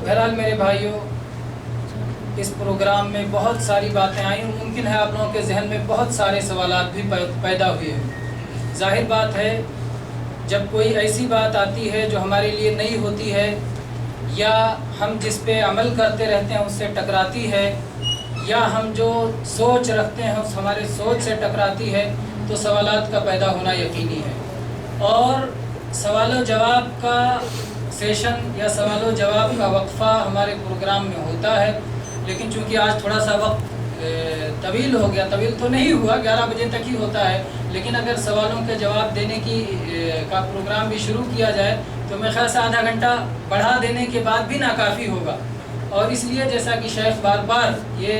बहरहाल मेरे भाइयों, इस प्रोग्राम में बहुत सारी बातें आई। मुमकिन है आप लोगों के जहन में बहुत सारे सवालात भी पैदा हुए हैं। जाहिर बात है, जब कोई ऐसी बात आती है जो हमारे लिए नई होती है या हम जिस पे अमल करते रहते हैं उससे टकराती है, या हम जो सोच रखते हैं उस हमारे सोच से टकराती है, तो सवालात का पैदा होना यकीनी है। और सवाल व जवाब का सेशन या सवाल व जवाब का वक्फ़ा हमारे प्रोग्राम में होता है, लेकिन चूँकि आज थोड़ा सा वक्त तवील हो गया, तवील तो नहीं हुआ, 11 बजे तक ही होता है, लेकिन अगर सवालों के जवाब देने का प्रोग्राम भी शुरू किया जाए तो मेरे ख्याल से आधा घंटा बढ़ा देने के बाद भी नाकाफ़ी होगा। और इसलिए जैसा कि शेख बार बार ये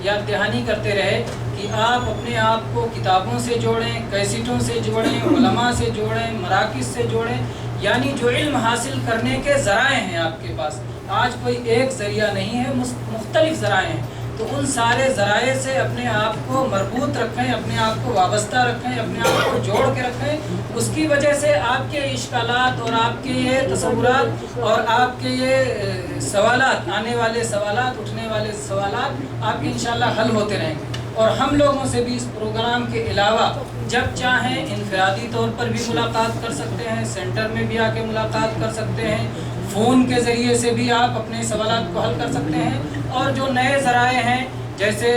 याद दहानी करते रहे कि आप अपने आप को किताबों से जोड़ें, कैसेटों से जोड़ें, उलमा से जोड़ें, मराकिज़ से जोड़ें, यानी जो इल्म हासिल करने के ज़राए हैं आपके पास। आज कोई एक ज़रिया नहीं है, मुख्तलिफ़ ज़राए हैं, तो उन सारे ज़राए से अपने आप को मरबूत रखें, अपने आप को वाबस्ता रखें, अपने आप को जोड़ के रखें। उसकी वजह से आपके इश्कालात और आपके ये तसव्वुरात और आपके ये सवालात, आने वाले सवालात, उठने वाले सवालात आपके इंशाअल्लाह हल होते रहेंगे। और हम लोगों से भी इस प्रोग्राम के अलावा जब चाहें इनफरादी तौर पर भी मुलाकात कर सकते हैं, सेंटर में भी आके मुलाकात कर सकते हैं, फ़ोन के ज़रिए से भी आप अपने सवालात को हल कर सकते हैं। और जो नए ज़राए हैं, जैसे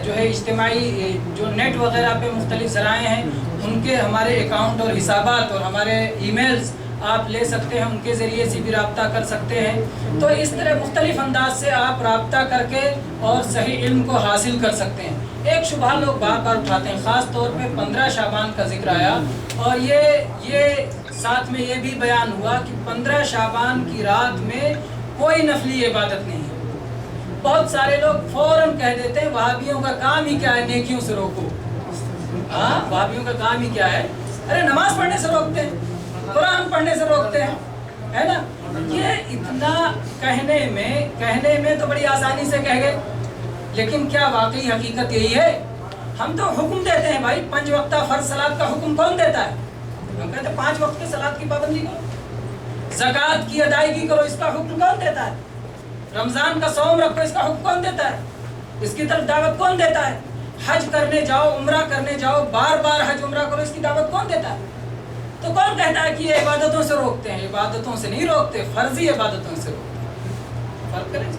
जो है इज्तिमाई जो नेट वगैरह पे मुख्तलिफ़ ज़राए हैं, उनके हमारे अकाउंट और हिसाबात और हमारे ईमेल्स आप ले सकते हैं, उनके ज़रिए से भी रब्ता कर सकते हैं। तो इस तरह मुख्तलिफ़ अंदाज से आप रब्ता करके और सही इल्म को हासिल कर सकते हैं। एक शुबहा लोग बार बार उठाते हैं, ख़ास तौर पे 15 शाबान का जिक्र आया, और ये साथ में ये भी बयान हुआ कि 15 शाबान की रात में कोई नफली इबादत नहीं है। बहुत सारे लोग फ़ौरन कह देते हैं वहाबियों का काम ही क्या है, नेकियों से रोको। हाँ, वहाबियों का काम ही क्या है, अरे नमाज पढ़ने से रोकते हैं, कुरान पढ़ने से रोकते हैं, है ना। ये इतना कहने में तो बड़ी आसानी से कह गए, लेकिन क्या वाकई हकीकत यही है? हम तो हुक्म देते हैं भाई, 5 वक्ता फर्ज सलात का हुक्म कौन देता है? हम कहते हैं 5 वक्त की सलात की पाबंदी करो, ज़कात की अदायगी करो, इसका हुक्म कौन देता है? रमज़ान का सौम रखो, इसका हुक्म कौन देता है? इसकी तरफ दावत कौन देता है? हज करने जाओ, उम्रा करने जाओ, बार बार हज उम्रा करो, इसकी दावत कौन देता है? तो कौन कहता है कि ये इबादतों से रोकते हैं? इबादतों से नहीं रोकते, फर्जी इबादतों से रोकते। फर्क करें।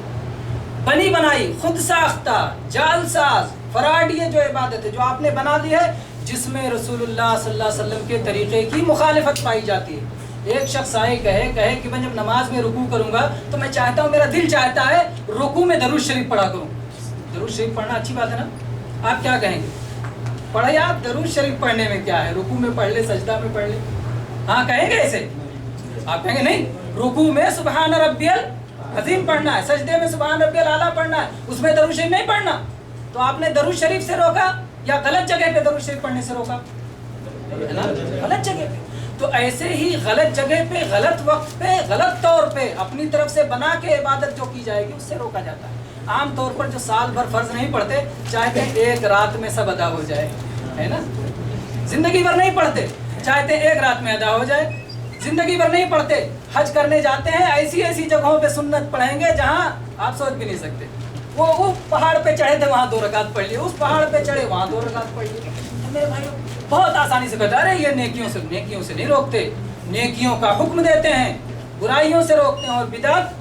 बनी बनाई, खुद साख्ता, जालसाज, फराड, ये जो इबादत है जो आपने बना ली है, जिसमें रसूलुल्लाह सल्लल्लाहु अलैहि वसल्लम के तरीक़े की मुखालिफत पाई जाती है। एक शख्स आए कहे कि मैं जब नमाज में रुकू करूँगा तो मैं चाहता हूँ, मेरा दिल चाहता है रुकू में दरूद शरीफ पढ़ा करूँ। दरूद शरीफ पढ़ना अच्छी बात है ना? आप क्या कहेंगे? पढ़े आप, दरूद शरीफ पढ़ने में क्या है? रुकू में पढ़ ले, सजदा में पढ़ ले। हाँ, कहेंगे ऐसे? आप कहेंगे नहीं, रुकू में सुबहान रब्बियल अज़ीम पढ़ना है, सजदे में सुबहान रब्बियल आला पढ़ना है, उसमें दरूद शरीफ नहीं पढ़ना। तो आपने दरूद शरीफ से रोका या गलत जगह पे दरूद शरीफ पढ़ने से रोका? गलत जगह पे। तो ऐसे ही गलत जगह पे, गलत वक्त पे, गलत तौर पे अपनी तरफ से बना के इबादत जो की जाएगी उससे रोका जाता है। आम तौर पर जो साल भर फर्ज नहीं पढ़ते, चाहते एक रात में सब अदा हो जाए, है ना। जिंदगी भर नहीं पढ़ते, चाहते एक रात में अदा हो जाए। जिंदगी भर नहीं पढ़ते, हज करने जाते हैं, ऐसी ऐसी जगहों पे सुन्नत पढ़ेंगे जहाँ आप सोच भी नहीं सकते। वो पहाड़ पे चढ़े थे, वहाँ 2 रकात पढ़ लिए, उस पहाड़ पे चढ़े, वहाँ 2 रकात पढ़ लिए। मेरे भाइयों, बहुत आसानी से कहते हैं अरे ये नेकियों से नहीं रोकते, नेकियों का हुक्म देते हैं, बुराइयों से रोकते हैं। और बिदात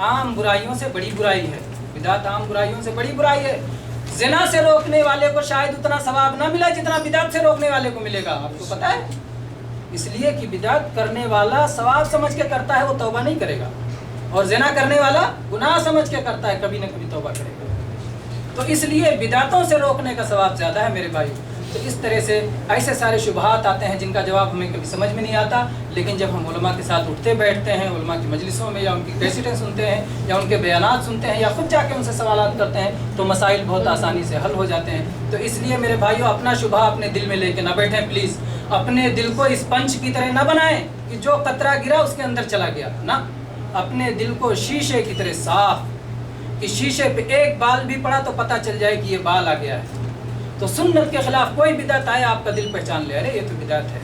आम बुराइयों से बड़ी बुराई है, बिदात आम बुराइयों से बड़ी बुराई है। ज़िना से रोकने वाले को शायद उतना सवाब ना मिला जितना बिदात से रोकने वाले को मिलेगा। आपको पता है? इसलिए कि बिदात करने वाला सवाब समझ के करता है, वो तौबा नहीं करेगा, और ज़िना करने वाला गुनाह समझ के करता है, कभी ना कभी तौबा करेगा। तो इसलिए बिदातों से रोकने का सवाब ज़्यादा है मेरे भाई। तो इस तरह से ऐसे सारे शुबहात आते हैं जिनका जवाब हमें कभी समझ में नहीं आता, लेकिन जब हम उलमा के साथ उठते बैठते हैं, उलमा की मजलिसों में, या उनकी कैसेटें सुनते हैं, या उनके बयानात सुनते हैं, या खुद जाके उनसे सवालात करते हैं, तो मसाइल बहुत आसानी से हल हो जाते हैं। तो इसलिए मेरे भाइयों, अपना शुबहा अपने दिल में लेके ना बैठें प्लीज़। अपने दिल को इस पंच की तरह ना बनाएं कि जो कतरा गिरा उसके अंदर चला गया ना। अपने दिल को शीशे की तरह साफ, कि शीशे पे एक बाल भी पड़ा तो पता चल जाए कि ये बाल आ गया है। तो सुन्नत के खिलाफ कोई बिदअत आए, आपका दिल पहचान ले, अरे ये तो बिदअत है,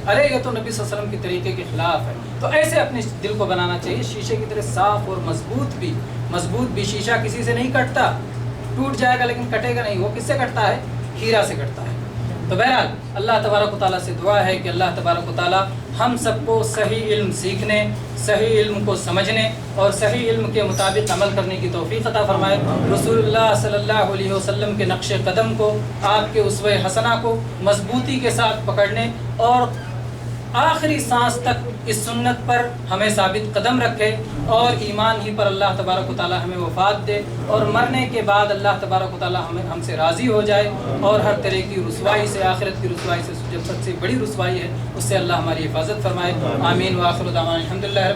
अरे ये तो नबी सल्लल्लाहु अलैहि वसल्लम के तरीके के खिलाफ है, تو ایسے اپنے دل کو بنانا چاہیے، شیشے کی طرح صاف اور مضبوط بھی شیشہ کسی سے نہیں کٹتا، ٹوٹ جائے گا لیکن کٹے گا نہیں، وہ کس سے کٹتا ہے؟ ہیرا سے کٹتا ہے۔ تو بہرحال اللہ تبارک و تعالیٰ سے دعا ہے کہ اللہ تبارک و تعالیٰ ہم سب کو صحیح علم سیکھنے، صحیح علم کو سمجھنے اور صحیح علم کے مطابق عمل کرنے کی توفیق عطا فرمائے۔ رسول اللہ صلی اللہ علیہ وسلم کے نقش قدم کو، آپ کے اسوہ حسنہ کو مضبوطی کے ساتھ پکڑنے اور آخری سانس تک اس سنت پر ہمیں ثابت قدم رکھے اور ایمان ہی پر اللہ تبارک و تعالیٰ ہمیں وفات دے، اور مرنے کے بعد اللہ تبارک و تعالیٰ ہم سے راضی ہو جائے، اور ہر طرح کی رسوائی سے، آخرت کی رسوائی سے، جو سب سے بڑی رسوائی ہے، اس سے اللہ ہماری حفاظت فرمائے۔ آمین۔ وآخر دعوانا الحمدللہ۔